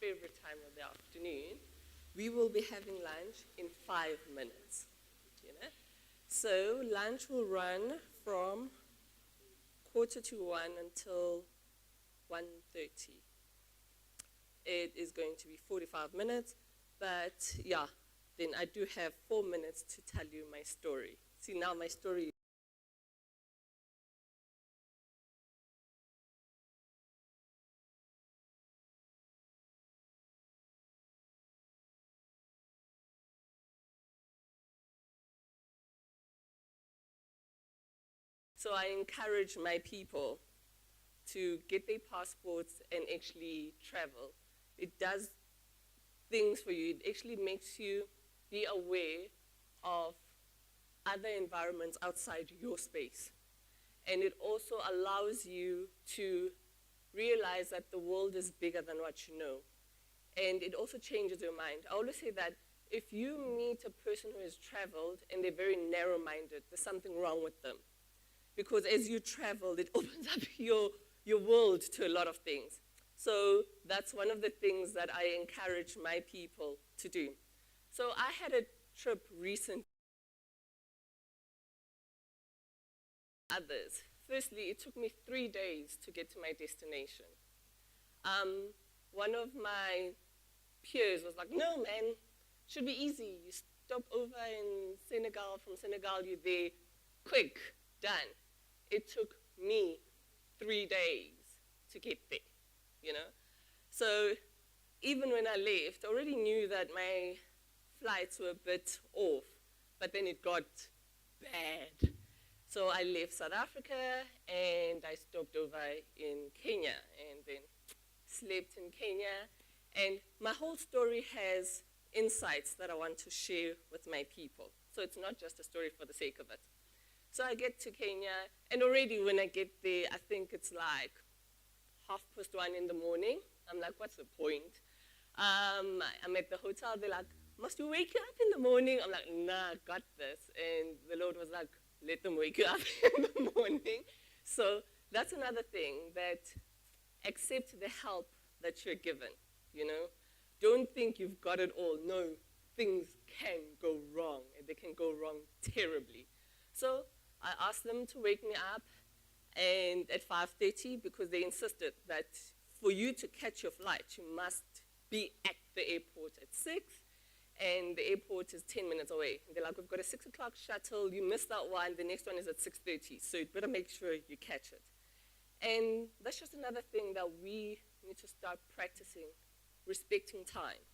favorite time of the afternoon, we will be having lunch in 5 minutes, you know? So lunch will run from 1:45 until 1:30. It is going to be 45 minutes, but yeah, then I do have 4 minutes to tell you my story. See, now my story. So I encourage my people to get their passports and actually travel. It does things for you. It actually makes you be aware of other environments outside your space. And it also allows you to realize that the world is bigger than what you know. And it also changes your mind. I always say that if you meet a person who has traveled and they're very narrow-minded, there's something wrong with them. Because as you travel, it opens up your world to a lot of things. So that's one of the things that I encourage my people to do. So I had a trip recently. Others. Firstly, it took me 3 days to get to my destination. One of my peers was like, no, man, should be easy. You stop over in Senegal, from Senegal, you're there, quick, done. It took me 3 days to get there, you know? So even when I left, I already knew that my flights were a bit off, but then it got bad. So I left South Africa and I stopped over in Kenya and then slept in Kenya. And my whole story has insights that I want to share with my people. So it's not just a story for the sake of it. So I get to Kenya, and already when I get there, I think it's like 1:30 in the morning. I'm like, what's the point? I'm at the hotel. They're like, must we wake you up in the morning? I'm like, nah, I got this. And the Lord was like, let them wake you up in the morning. So that's another thing, that accept the help that you're given, you know? Don't think you've got it all. No, things can go wrong, and they can go wrong terribly. So I asked them to wake me up and at 5:30, because they insisted that for you to catch your flight, you must be at the airport at 6, and the airport is 10 minutes away. And they're like, we've got a 6 o'clock shuttle, you missed that one, the next one is at 6:30, so you'd better make sure you catch it. And that's just another thing that we need to start practicing, respecting time.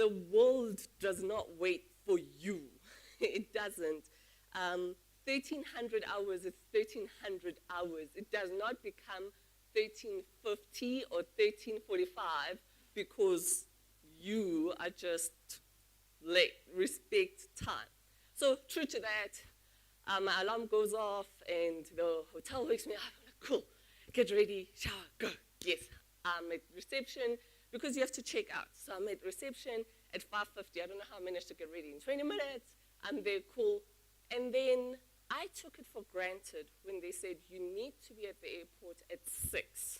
The world does not wait for you. It doesn't. 1,300 hours is 1,300 hours. It does not become 13:50 or 13:45 because you are just late. Respect time. So true to that, my alarm goes off and the hotel wakes me up. I'm like, cool, get ready, shower, go. Yes, I'm at reception because you have to check out. So I'm at reception at 5:50. I don't know how I managed to get ready in 20 minutes. I'm there, cool. And then I took it for granted when they said you need to be at the airport at 6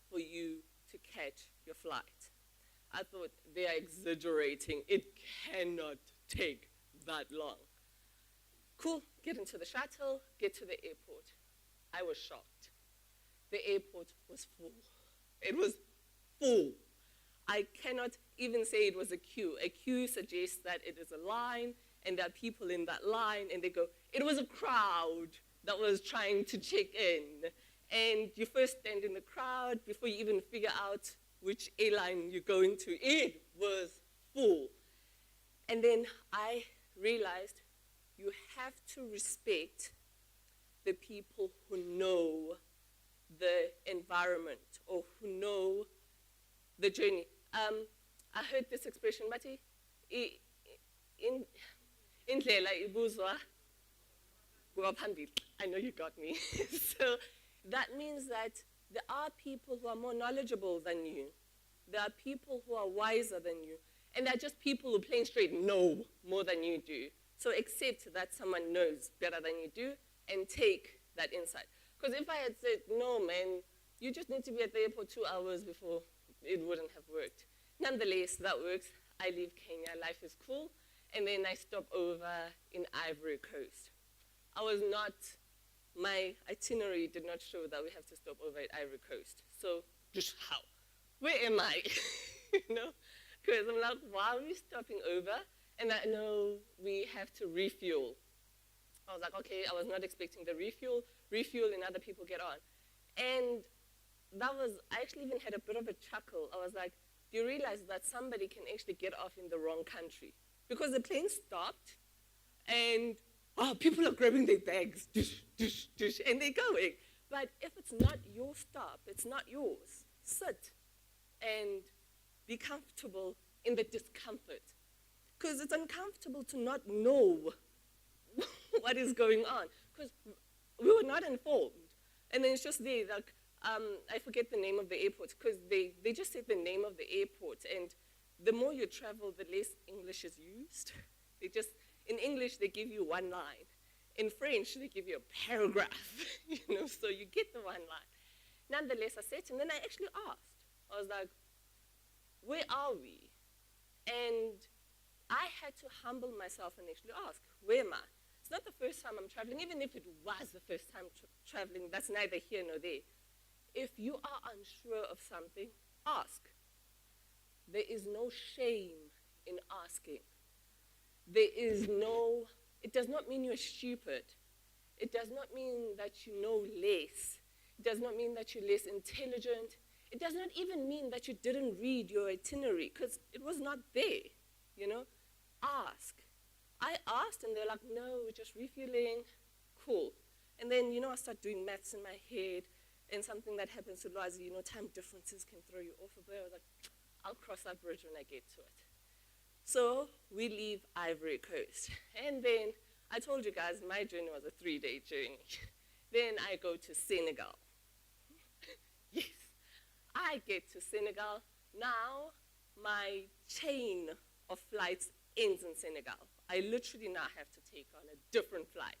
for you to catch your flight. I thought they are exaggerating. It cannot take that long. Cool, get into the shuttle, get to the airport. I was shocked. The airport was full. It was full. I cannot even say it was a queue. A queue suggests that it is a line, and there are people in that line, and they go, it was a crowd that was trying to check in. And you first stand in the crowd before you even figure out which airline you're going to. It was full. And then I realized you have to respect the people who know the environment or who know the journey. I heard this expression, Mati, indlela ibuzwa kuwaphambili. I know you got me. So that means that there are people who are more knowledgeable than you. There are people who are wiser than you. And there are just people who plain straight know more than you do. So accept that someone knows better than you do and take that insight. Because if I had said, no, man, you just need to be at the airport 2 hours before it wouldn't have worked. Nonetheless, that works. I leave Kenya, life is cool, and then I stop over in Ivory Coast. My itinerary did not show that we have to stop over at Ivory Coast. So, just how? Where am I? You know? Because I'm like, why are we stopping over? And I know we have to refuel. I was like, okay, I was not expecting the refuel, and other people get on. And I actually even had a bit of a chuckle. I was like, do you realize that somebody can actually get off in the wrong country? Because the plane stopped, and people are grabbing their bags, and they're going. But if it's not your stop, it's not yours. Sit and be comfortable in the discomfort. Because it's uncomfortable to not know what is going on. Because we were not informed. And then it's just there, like, I forget the name of the airport, because they just said the name of the airport. And the more you travel, the less English is used. In English, they give you one line. In French, they give you a paragraph, so you get the one line. Nonetheless, I said, and then I actually asked. I was like, where are we? And I had to humble myself and actually ask, where am I? It's not the first time I'm traveling. Even if it was the first time traveling, that's neither here nor there. If you are unsure of something, ask. There is no shame in asking. It does not mean you're stupid. It does not mean that you know less. It does not mean that you're less intelligent. It does not even mean that you didn't read your itinerary, because it was not there, Ask. I asked, and they're like, no, we're just refueling. Cool. And then, I start doing maths in my head, and something that happens to Lwazi, time differences can throw you off a bit. I was like, I'll cross that bridge when I get to it. So we leave Ivory Coast. And then I told you guys my journey was a 3-day journey. Then I go to Senegal. Yes, I get to Senegal. Now my chain of flights ends in Senegal. I literally now have to take on a different flight.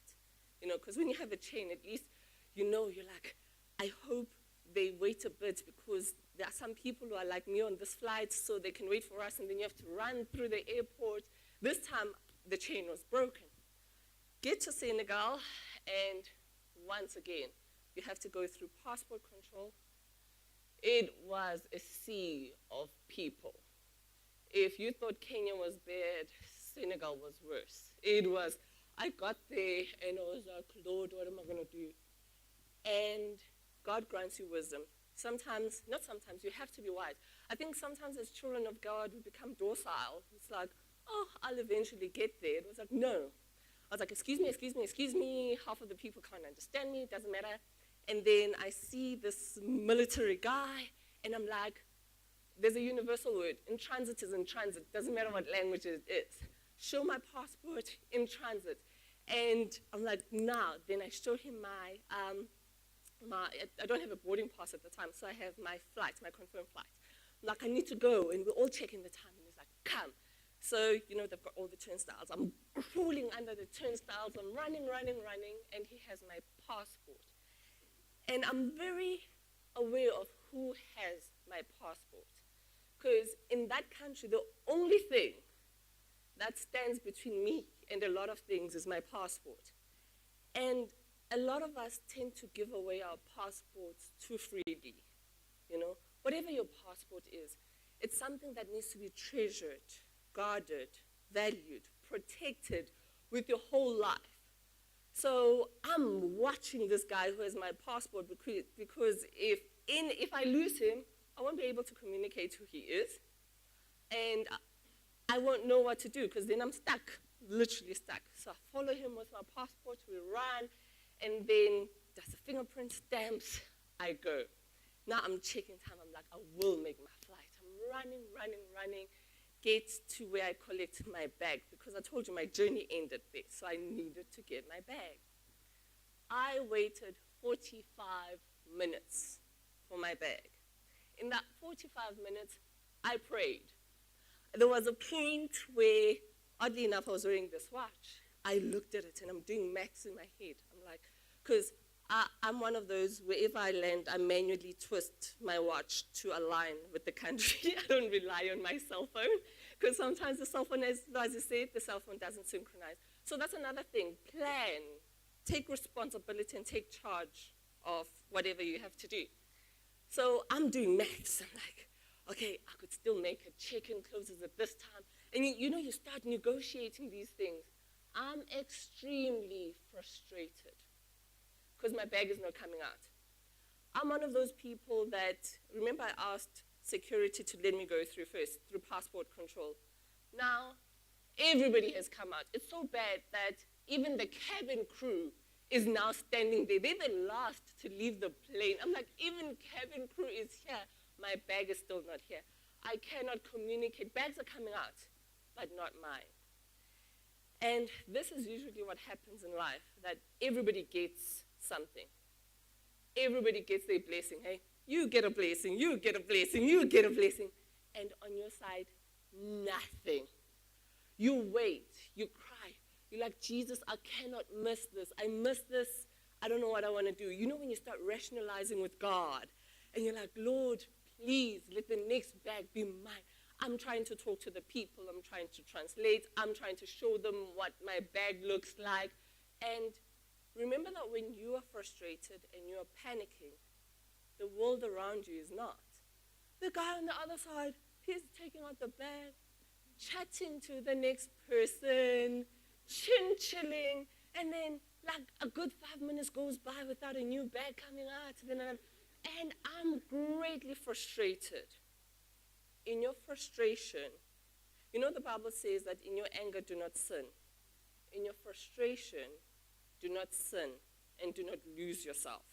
Because when you have a chain, at least you're like, I hope they wait a bit, because there are some people who are like me on this flight, so they can wait for us, and then you have to run through the airport. This time, the chain was broken. Get to Senegal, and once again, you have to go through passport control. It was a sea of people. If you thought Kenya was bad, Senegal was worse. I got there, and I was like, Lord, what am I going to do? And God grants you wisdom. Not sometimes, you have to be wise. I think sometimes as children of God, we become docile. It's like, I'll eventually get there. It was like, no. I was like, excuse me. Half of the people can't understand me. It doesn't matter. And then I see this military guy, and I'm like, there's a universal word. In transit is in transit. Doesn't matter what language it is. Show my passport in transit. And I'm like, now. Then I show him I don't have a boarding pass at the time, so I have my flight, my confirmed flight. I'm like, I need to go, and we're all checking the time, and he's like, come. So, they've got all the turnstiles. I'm crawling under the turnstiles. I'm running, and he has my passport. And I'm very aware of who has my passport. Because in that country, the only thing that stands between me and a lot of things is my passport. And a lot of us tend to give away our passports too freely, Whatever your passport is, it's something that needs to be treasured, guarded, valued, protected with your whole life. So I'm watching this guy who has my passport because if I lose him, I won't be able to communicate who he is, and I won't know what to do, because then I'm stuck, literally stuck. So I follow him with my passport, we run, and then does the fingerprint stamps, I go. Now I'm checking time, I'm like, I will make my flight. I'm running, get to where I collect my bag, because I told you my journey ended there, so I needed to get my bag. I waited 45 minutes for my bag. In that 45 minutes, I prayed. There was a point where, oddly enough, I was wearing this watch. I looked at it, and I'm doing maths in my head. I'm like, because I'm one of those, wherever I land, I manually twist my watch to align with the country. I don't rely on my cell phone, because sometimes the cell phone, as I said, the cell phone doesn't synchronize. So that's another thing. Plan, take responsibility, and take charge of whatever you have to do. So I'm doing maths. I'm like, okay, I could still make it. Check-in closes at this time. And you start negotiating these things. I'm extremely frustrated because my bag is not coming out. I'm one of those people that, remember I asked security to let me go through first, through passport control. Now, everybody has come out. It's so bad that even the cabin crew is now standing there. They're the last to leave the plane. I'm like, even cabin crew is here. My bag is still not here. I cannot communicate. Bags are coming out, but not mine. And this is usually what happens in life, that everybody gets something. Everybody gets their blessing. Hey, you get a blessing, you get a blessing, you get a blessing. And on your side, nothing. You wait, you cry. You're like, Jesus, I cannot miss this. I miss this. I don't know what I want to do. You know when you start rationalizing with God, and you're like, Lord, please let the next bag be mine. I'm trying to talk to the people. I'm trying to translate. I'm trying to show them what my bag looks like. And remember that when you are frustrated and you are panicking, the world around you is not. The guy on the other side, he's taking out the bag, chatting to the next person, chin-chilling, and then like a good 5 minutes goes by without a new bag coming out. And I'm greatly frustrated. In your frustration, you know the Bible says that in your anger, do not sin. In your frustration, do not sin and do not lose yourself.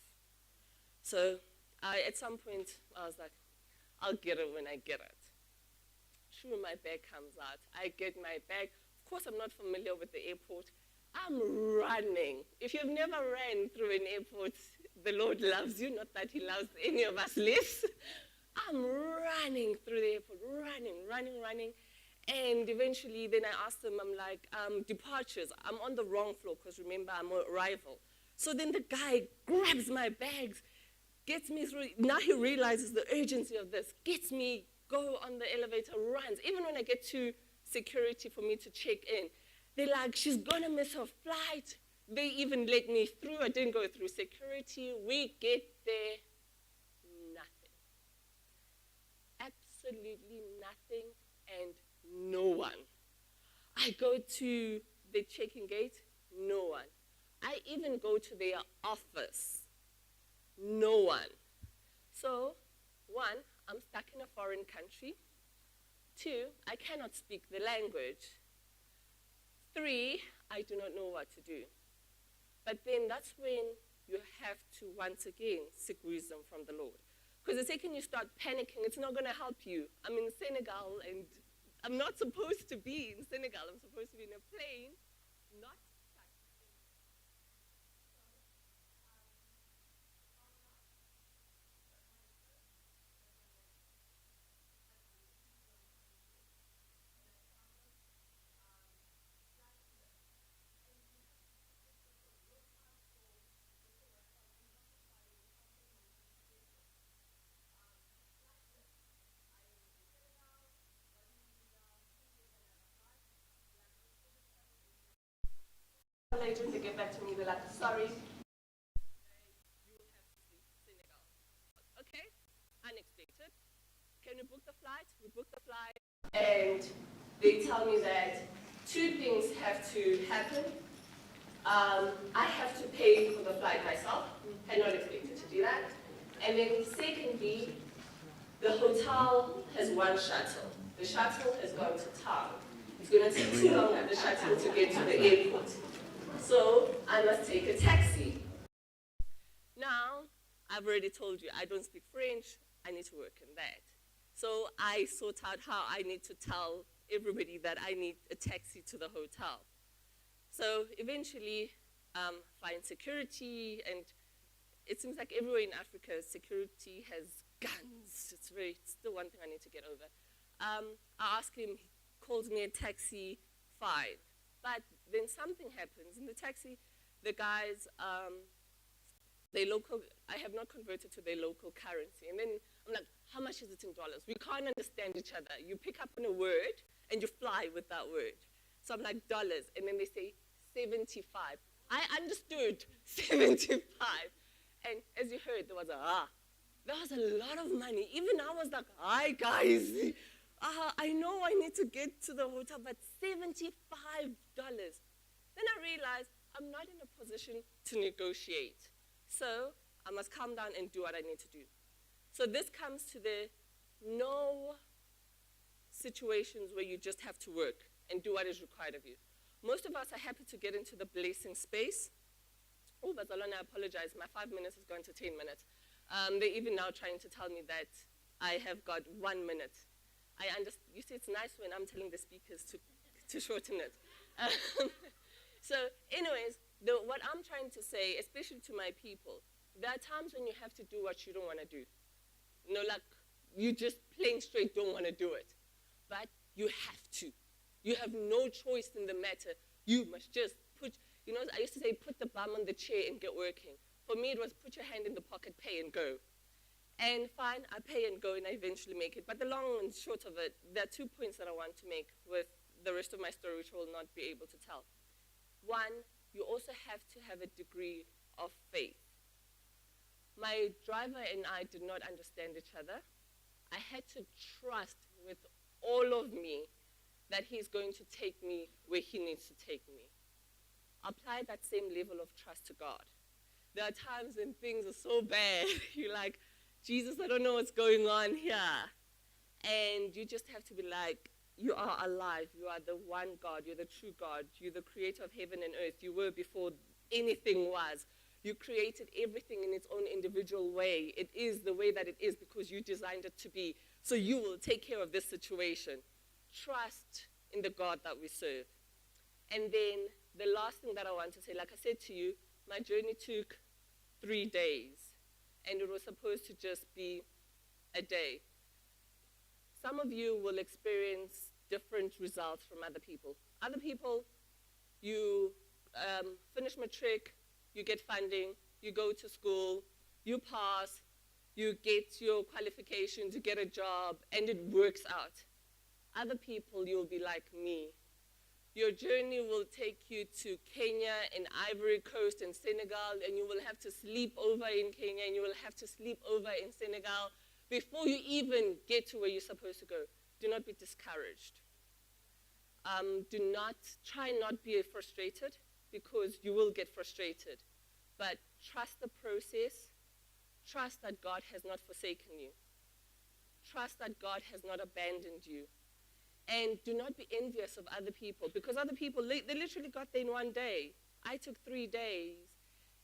So at some point, I was like, I'll get it when I get it. True, my bag comes out. I get my bag. Of course, I'm not familiar with the airport. I'm running. If you've never ran through an airport, the Lord loves you, not that he loves any of us less. I'm running through the airport, running. And eventually, then I asked them, I'm like, departures. I'm on the wrong floor, because remember, I'm on arrival. So then the guy grabs my bags, gets me through. Now he realizes the urgency of this, gets me, go on the elevator, runs. Even when I get to security for me to check in, they're like, she's gonna miss her flight. They even let me through. I didn't go through security. We get there, nothing. Absolutely nothing and no one. I go to the check-in gate, no one. I even go to their office, no one. So, one, I'm stuck in a foreign country. Two, I cannot speak the language. Three, I do not know what to do. But then that's when you have to once again seek wisdom from the Lord. Because the second you start panicking, it's not going to help you. I'm in Senegal, and I'm not supposed to be in Senegal. I'm supposed to be in a plane, not stuck. Later they get back to me, they're like, sorry, you will have to sleep Senegal. Okay, unexpected. Can we book the flight? We book the flight. And they tell me that two things have to happen. I have to pay for the flight myself. Had not expected to do that. And then secondly, the hotel has one shuttle. The shuttle has gone to town. It's going to take too long at the shuttle to get to the airport. So I must take a taxi. Now, I've already told you, I don't speak French. I need to work on that. So I sort out how I need to tell everybody that I need a taxi to the hotel. So eventually, find security, and it seems like everywhere in Africa, security has guns. It's still one thing I need to get over. I ask him, he calls me a taxi, fine. But then something happens. In the taxi, the guys I have not converted to their local currency. And then I'm like, how much is it in dollars? We can't understand each other. You pick up on a word and you fly with that word. So I'm like, dollars. And then they say 75. I understood 75. And as you heard, there was there was a lot of money. Even I was like, hi guys, I know I need to get to the hotel, but $75. Then I realized I'm not in a position to negotiate. So I must calm down and do what I need to do. So this comes to the no situations where you just have to work and do what is required of you. Most of us are happy to get into the blessing space. Oh, Bazalona, I apologize. My 5 minutes has gone to 10 minutes. They're even now trying to tell me that I have got 1 minute. I understand. You see, it's nice when I'm telling the speakers to shorten it. So anyways, what I'm trying to say, especially to my people, there are times when you have to do what you don't want to do. You know, like you just plain straight don't want to do it. But you have to. You have no choice in the matter. You must just put, you know, I used to say, put the bum on the chair and get working. For me, it was put your hand in the pocket, pay and go. And fine, I pay and go and I eventually make it. But the long and short of it, there are 2 points that I want to make with the rest of my story, which I will not be able to tell. One, you also have to have a degree of faith. My driver and I did not understand each other. I had to trust with all of me that he's going to take me where he needs to take me. Apply that same level of trust to God. There are times when things are so bad, you're like, Jesus, I don't know what's going on here. And you just have to be like, you are alive. You are the one God. You're the true God. You're the creator of heaven and earth. You were before anything was. You created everything in its own individual way. It is the way that it is because you designed it to be. So you will take care of this situation. Trust in the God that we serve. And then the last thing that I want to say, like I said to you, my journey took 3 days. And it was supposed to just be a day. Some of you will experience different results from other people. Other people, you finish matric, you get funding, you go to school, you pass, you get your qualifications, you get a job, and it works out. Other people, you'll be like me. Your journey will take you to Kenya and Ivory Coast and Senegal, and you will have to sleep over in Kenya, and you will have to sleep over in Senegal before you even get to where you're supposed to go. Do not be discouraged. Try not be frustrated, because you will get frustrated. But trust the process. Trust that God has not forsaken you. Trust that God has not abandoned you. And do not be envious of other people, because other people, they literally got there in 1 day. I took 3 days.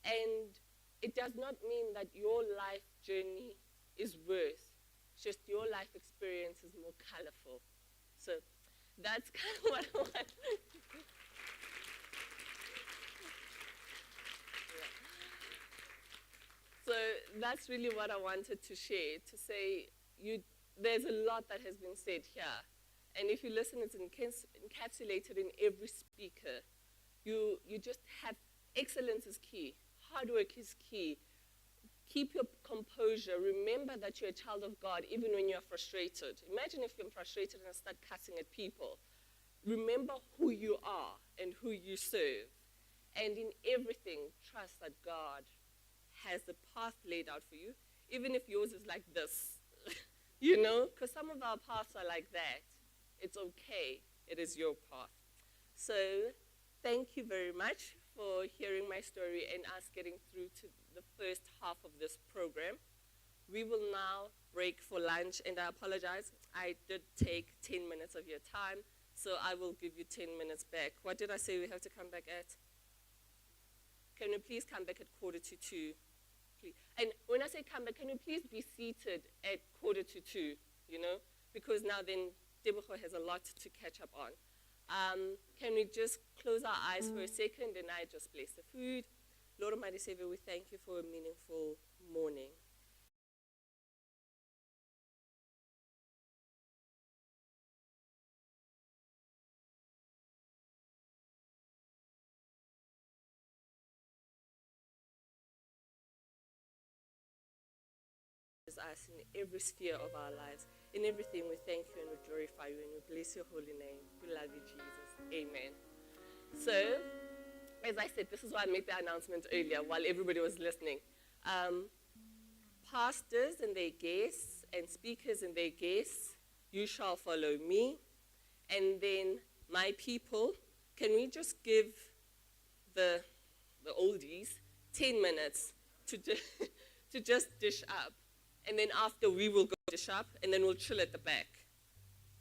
And it does not mean that your life journey is worse. It's just your life experience is more colorful. So that's kind of what I want. So that's really what I wanted to share, to say there's a lot that has been said here. And if you listen, it's encapsulated in every speaker. You just have, excellence is key. Hard work is key. Keep your composure. Remember that you're a child of God, even when you're frustrated. Imagine if you're frustrated and start cussing at people. Remember who you are and who you serve. And in everything, trust that God has the path laid out for you, even if yours is like this, you know, because some of our paths are like that. It's okay. It is your path. So thank you very much for hearing my story and us getting through to the first half of this program. We will now break for lunch, and I apologize. I did take 10 minutes of your time, so I will give you 10 minutes back. What did I say we have to come back at? Can we please come back at 1:45? Please. And when I say come back, can you please be seated at 1:45, you know? Because now then, Debucho has a lot to catch up on. Can we just close our eyes for a second and I just bless the food? Lord Almighty Savior, we thank you for a meaningful morning. us in every sphere of our lives. In everything, we thank you and we glorify you and we bless your holy name. We love you, Jesus. Amen. So, as I said, this is why I made the announcement earlier while everybody was listening. Pastors and their guests and speakers and their guests, you shall follow me. And then my people, can we just give the oldies 10 minutes to just dish up? And then after, we will go dish up, and then we'll chill at the back.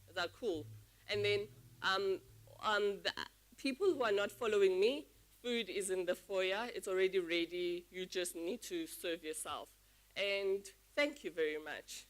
Is that cool? And then the people who are not following me, food is in the foyer. It's already ready. You just need to serve yourself. And thank you very much.